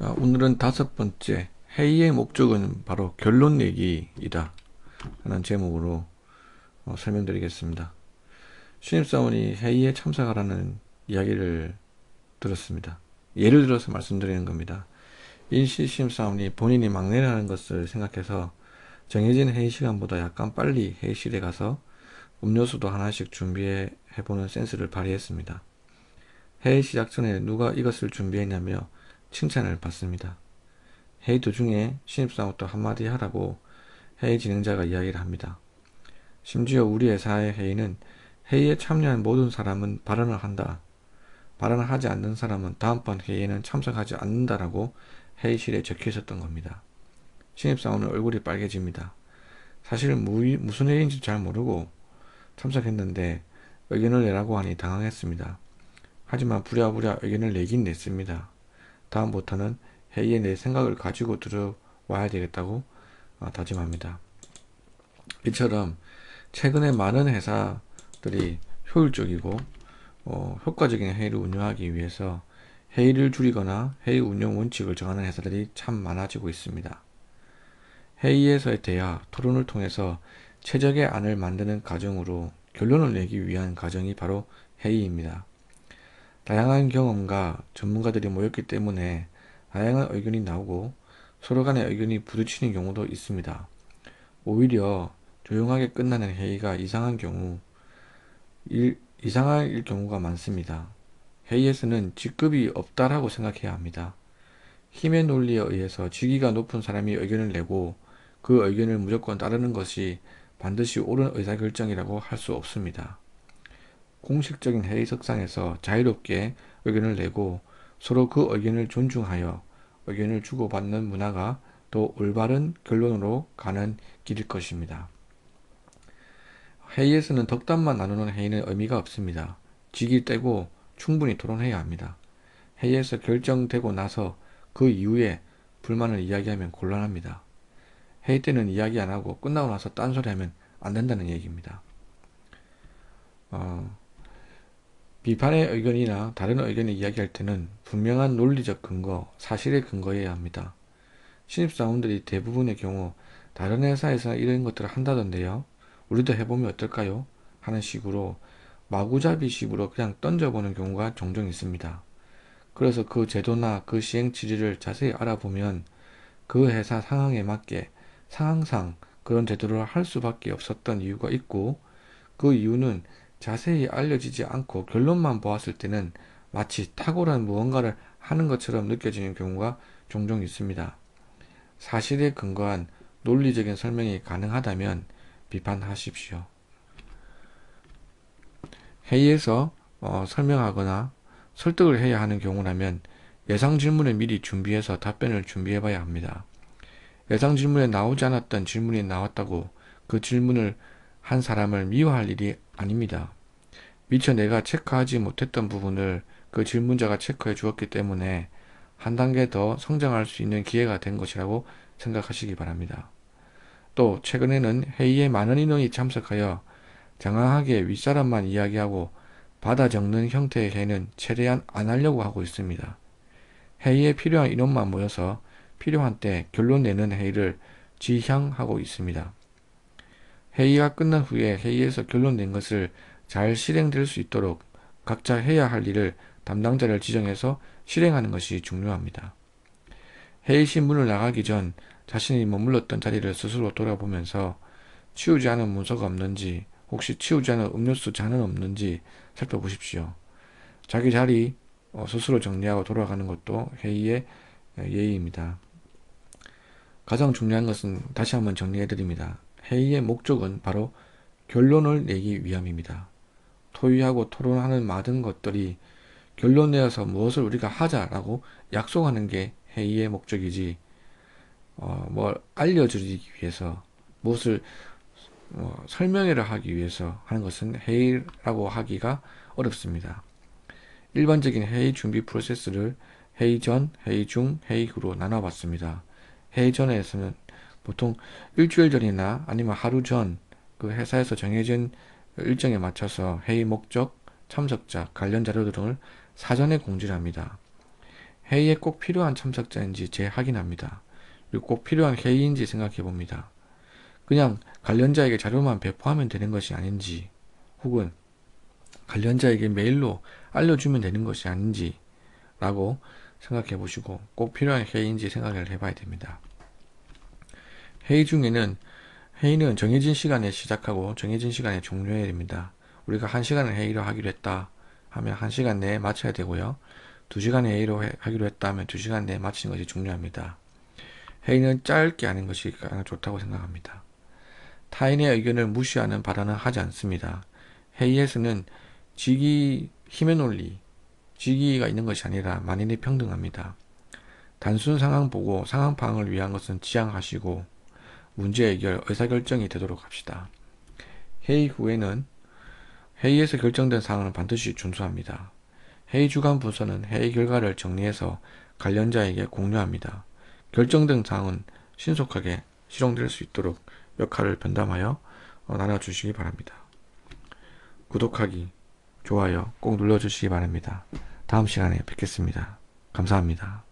오늘은 다섯 번째, 회의의 목적은 바로 결론 내기이다 라는 제목으로 설명드리겠습니다. 신입사원이 회의에 참석하라는 이야기를 들었습니다. 예를 들어서 말씀드리는 겁니다. 인시 신입사원이 본인이 막내라는 것을 생각해서 정해진 회의 시간보다 약간 빨리 회의실에 가서 음료수도 하나씩 준비해보는 센스를 발휘했습니다. 회의 시작 전에 누가 이것을 준비했냐며 칭찬을 받습니다. 회의 도중에 신입사원부터 한마디 하라고 회의 진행자가 이야기를 합니다. 심지어 우리 회사의 회의는 회의에 참여한 모든 사람은 발언을 한다. 발언을 하지 않는 사람은 다음번 회의에는 참석하지 않는다라고 회의실에 적혀 있었던 겁니다. 신입사원은 얼굴이 빨개집니다. 사실 무슨 회의인지 잘 모르고 참석했는데 의견을 내라고 하니 당황했습니다. 하지만 부랴부랴 의견을 내긴 냈습니다. 다음부터는 회의에 내 생각을 가지고 들어와야 되겠다고 다짐합니다. 이처럼 최근에 많은 회사들이 효율적이고 효과적인 회의를 운영하기 위해서 회의를 줄이거나 회의 운영 원칙을 정하는 회사들이 참 많아지고 있습니다. 회의에서의 대화, 토론을 통해서 최적의 안을 만드는 과정으로 결론을 내기 위한 과정이 바로 회의입니다. 다양한 경험과 전문가들이 모였기 때문에 다양한 의견이 나오고 서로 간의 의견이 부딪히는 경우도 있습니다. 오히려 조용하게 끝나는 회의가 이상할 경우가 많습니다. 회의에서는 직급이 없다라고 생각해야 합니다. 힘의 논리에 의해서 직위가 높은 사람이 의견을 내고 그 의견을 무조건 따르는 것이 반드시 옳은 의사결정이라고 할 수 없습니다. 공식적인 회의석상에서 자유롭게 의견을 내고 서로 그 의견을 존중하여 의견을 주고받는 문화가 더 올바른 결론으로 가는 길일 것입니다. 회의에서는 덕담만 나누는 회의는 의미가 없습니다. 직이 떼고 충분히 토론해야 합니다. 회의에서 결정되고 나서 그 이후에 불만을 이야기하면 곤란합니다. 회의 때는 이야기 안 하고 끝나고 나서 딴소리하면 안 된다는 얘기입니다. 비판의 의견이나 다른 의견을 이야기할 때는 분명한 논리적 근거, 사실에 근거해야 합니다. 신입사원들이 대부분의 경우 다른 회사에서 이런 것들을 한다던데요. 우리도 해보면 어떨까요? 하는 식으로 마구잡이식으로 그냥 던져보는 경우가 종종 있습니다. 그래서 그 제도나 그 시행 취지를 자세히 알아보면 그 회사 상황에 맞게 상황상 그런 제도를 할 수밖에 없었던 이유가 있고, 그 이유는 자세히 알려지지 않고 결론만 보았을 때는 마치 탁월한 무언가를 하는 것처럼 느껴지는 경우가 종종 있습니다. 사실에 근거한 논리적인 설명이 가능하다면 비판하십시오. 회의에서 설명하거나 설득을 해야 하는 경우라면 예상 질문을 미리 준비해서 답변을 준비해 봐야 합니다. 예상 질문에 나오지 않았던 질문이 나왔다고 그 질문을 한 사람을 미워할 일이 아닙니다. 미처 내가 체크하지 못했던 부분을 그 질문자가 체크해 주었기 때문에 한 단계 더 성장할 수 있는 기회가 된 것이라고 생각하시기 바랍니다. 또 최근에는 회의에 많은 인원이 참석하여 장황하게 윗사람만 이야기하고 받아 적는 형태의 회의는 최대한 안 하려고 하고 있습니다. 회의에 필요한 인원만 모여서 필요한 때 결론 내는 회의를 지향하고 있습니다. 회의가 끝난 후에 회의에서 결론 낸 것을 잘 실행될 수 있도록 각자 해야 할 일을 담당자를 지정해서 실행하는 것이 중요합니다. 회의실 문을 나가기 전 자신이 머물렀던 자리를 스스로 돌아보면서 치우지 않은 문서가 없는지, 혹시 치우지 않은 음료수 잔은 없는지 살펴보십시오. 자기 자리 스스로 정리하고 돌아가는 것도 회의의 예의입니다. 가장 중요한 것은 다시 한번 정리해드립니다. 회의의 목적은 바로 결론을 내기 위함입니다. 토의하고 토론하는 모든 것들이 결론 내어서 무엇을 우리가 하자라고 약속하는 게 회의의 목적이지, 뭘 알려주기 위해서, 무엇을 설명회를 하기 위해서 하는 것은 회의라고 하기가 어렵습니다. 일반적인 회의 준비 프로세스를 회의 전, 회의 중, 회의 후로 나눠봤습니다. 회의 전에서는 보통 일주일 전이나 아니면 하루 전 그 회사에서 정해진 일정에 맞춰서 회의 목적, 참석자, 관련 자료 등을 사전에 공지를 합니다. 회의에 꼭 필요한 참석자인지 재확인합니다. 그리고 꼭 필요한 회의인지 생각해 봅니다. 그냥 관련자에게 자료만 배포하면 되는 것이 아닌지, 혹은 관련자에게 메일로 알려주면 되는 것이 아닌지 라고 생각해 보시고 꼭 필요한 회의인지 생각을 해봐야 됩니다. 회의는 정해진 시간에 시작하고 정해진 시간에 종료해야 됩니다. 우리가 1시간을 회의로 하기로 했다 하면 1시간 내에 마쳐야 되고요. 2시간 회의로 하기로 했다 하면 2시간 내에 마치는 것이 중요합니다. 회의는 짧게 하는 것이 가장 좋다고 생각합니다. 타인의 의견을 무시하는 발언은 하지 않습니다. 회의에서는 힘의 논리, 직위가 있는 것이 아니라 만인이 평등합니다. 단순 상황 보고 상황 파악을 위한 것은 지양하시고 문제 해결, 의사결정이 되도록 합시다. 회의 후에는 회의에서 결정된 사항은 반드시 준수합니다. 회의 주간 부서는 회의 결과를 정리해서 관련자에게 공유합니다. 결정된 사항은 신속하게 실행될 수 있도록 역할을 분담하여 나눠주시기 바랍니다. 구독하기, 좋아요 꼭 눌러주시기 바랍니다. 다음 시간에 뵙겠습니다. 감사합니다.